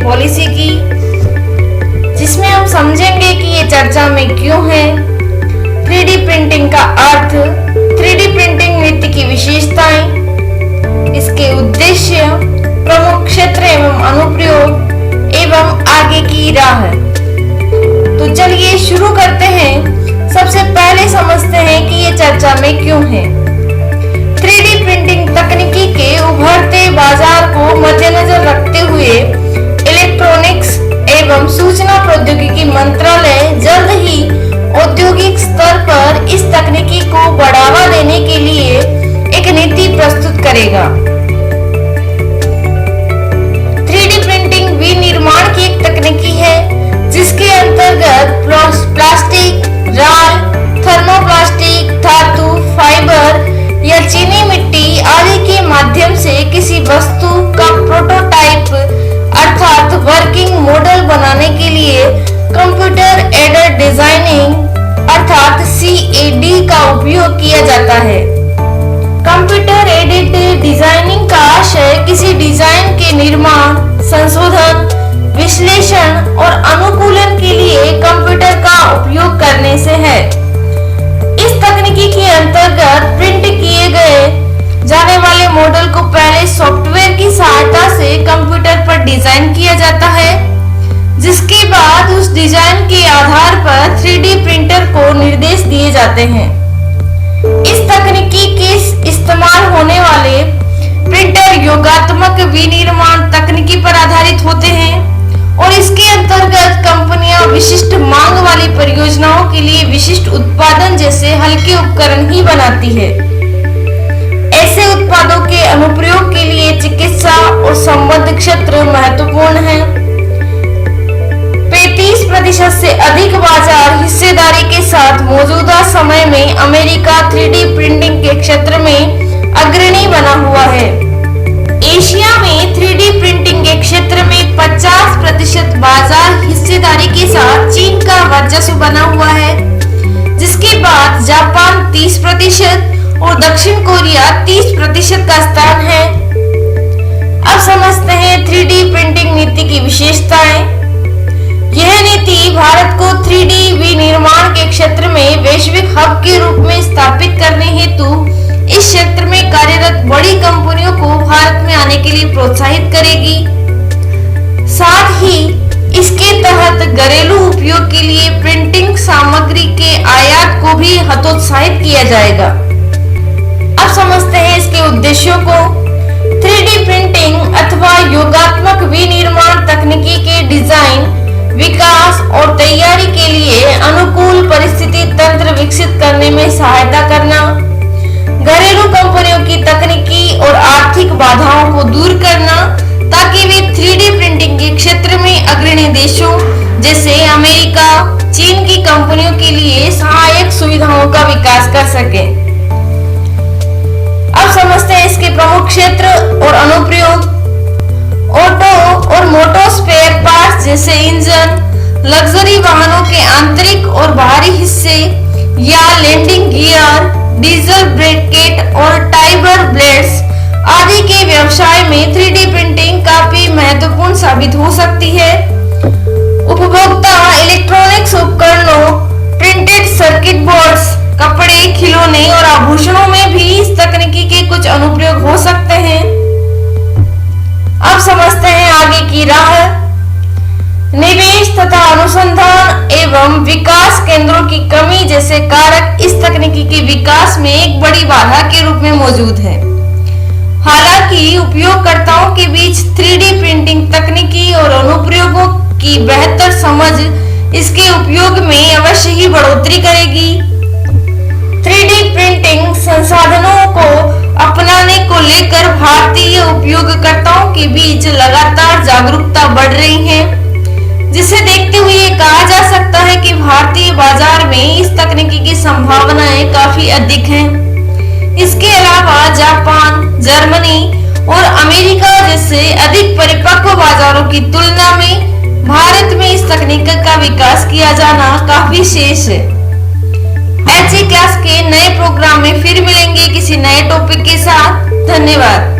Policy की, जिसमें हम समझेंगे कि ये चर्चा में क्यों है, 3D प्रिंटिंग का अर्थ, 3D प्रिंटिंग नीति की विशेषताएं, इसके उद्देश्य, प्रमुख क्षेत्र एवं अनुप्रयोग एवं आगे की राह। तो चलिए शुरू करते हैं। सबसे पहले समझते हैं कि ये चर्चा में क्यों है। 3D प्रिंटिंग तकनीकी के उभरते बाजार को मद्देनजर रखते हुए इलेक्ट्रॉनिक्स एवं सूचना प्रौद्योगिकी मंत्रालय जल्द ही औद्योगिक स्तर पर इस तकनीकी को बढ़ावा देने के लिए एक नीति प्रस्तुत करेगा। 3D प्रिंटिंग विनिर्माण की एक तकनीकी है जिसके अंतर्गत प्लास्टिक, राल, थर्मोप्लास्टिक, धातु, फाइबर या चीनी मिट्टी आदि के माध्यम से किसी वस्तु का प्रोटोटाइप अर्थात वर्किंग मॉडल बनाने के लिए कंप्यूटर एडेड डिजाइनिंग अर्थात CAD का उपयोग किया जाता है। कंप्यूटर एडेड डिजाइनिंग का आशय किसी डिजाइन के निर्माण, संशोधन, विश्लेषण और अनुकूलन के लिए कंप्यूटर का उपयोग करने से है। इस तकनीकी के अंतर्गत प्रिंट किए गए जाने वाले मॉडल को पहले सॉफ्टवेयर की सहायता से कंप्यूटर पर डिजाइन किया जाता है, जिसके बाद उस डिजाइन के आधार पर 3D प्रिंटर को निर्देश दिए जाते हैं। इस तकनीकी के इस्तेमाल होने वाले प्रिंटर योगात्मक विनिर्माण तकनीकी पर आधारित होते हैं और इसके अंतर्गत कंपनियां विशिष्ट मांग वाली परियोजनाओं के लिए विशिष्ट उत्पादन जैसे हल्के उपकरण ही बनाती है। ऐसे उत्पादों के अनुप्रयोग के लिए चिकित्सा और संबद्ध क्षेत्र महत्वपूर्ण है। 35% से अधिक बाजार हिस्सेदारी के साथ मौजूदा समय में अमेरिका 3D प्रिंटिंग के क्षेत्र में अग्रणी बना हुआ है। एशिया में 3D प्रिंटिंग के क्षेत्र में 50% बाजार हिस्सेदारी के साथ चीन का वर्चस्व बना हुआ है, जिसके बाद जापान 30% और दक्षिण कोरिया 30% का स्थान है। अब समझते हैं 3D प्रिंटिंग नीति की विशेषताएं। यह नीति भारत को 3D विनिर्माण के क्षेत्र में वैश्विक हब के रूप में स्थापित करने हेतु इस क्षेत्र में कार्यरत बड़ी कंपनियों को भारत में आने के लिए प्रोत्साहित करेगी। साथ ही इसके तहत घरेलू उपयोग के लिए प्रिंटिंग सामग्री के आयात को भी हतोत्साहित किया जाएगा। अब समझते हैं इसके उद्देश्यों को। 3D प्रिंटिंग अथवा योगात्मक विनिर्माण तकनीकी के डिजाइन, विकास और तैयारी के लिए अनुकूल परिस्थिति तंत्र विकसित करने में सहायता करना, घरेलू कंपनियों की तकनीकी और आर्थिक बाधाओं को दूर करना ताकि वे 3D प्रिंटिंग के क्षेत्र में अग्रणी देशों जैसे अमेरिका, चीन की कंपनियों के लिए सहायक सुविधाओं का विकास कर सके। अब समझते हैं इसके प्रमुख क्षेत्र और अनुप्रयोग। ऑटो और मोटो स्पेयर पार्ट्स जैसे इंजन, लग्जरी वाहनों के आंतरिक और बाहरी हिस्से या लैंडिंग गियर, डीजल ब्रेकेट और टाइबर ब्लेड्स आदि के व्यवसाय में 3D प्रिंटिंग काफी महत्वपूर्ण साबित हो सकती है। उपभोक्ता इलेक्ट्रॉनिक्स उपकरणों, प्रिंटेड सर्किट बोर्ड्स, कपड़े, खिलौने और आभूषणों में भी इस तकनीकी के कुछ अनुप्रयोग हो सकते हैं। अब समझते हैं आगे की राह। निवेश तथा अनुसंधान एवं विकास केंद्रों की कमी जैसे कारक इस तकनीकी के विकास में एक बड़ी बाधा के रूप में मौजूद है। हालांकि उपयोगकर्ताओं के बीच 3D प्रिंटिंग तकनीकी और अनुप्रयोगों की बेहतर समझ इसके उपयोग में अवश्य ही बढ़ोतरी करेगी। 3D प्रिंटिंग संसाधनों को अपनाने को लेकर भारतीय उपयोगकर्ताओं के बीच लगातार जागरूकता बढ़ रही है, जिसे देखते हुए ये कहा जा सकता है कि भारतीय बाजार में इस तकनीकी की संभावनाएं काफी अधिक हैं। इसके अलावा जापान, जर्मनी और अमेरिका जैसे अधिक परिपक्व बाजारों की तुलना में भारत में इस तकनीक का विकास किया जाना काफी शेष है। MeitY क्लास के नए प्रोग्राम में फिर मिलेंगे किसी नए टॉपिक के साथ। धन्यवाद।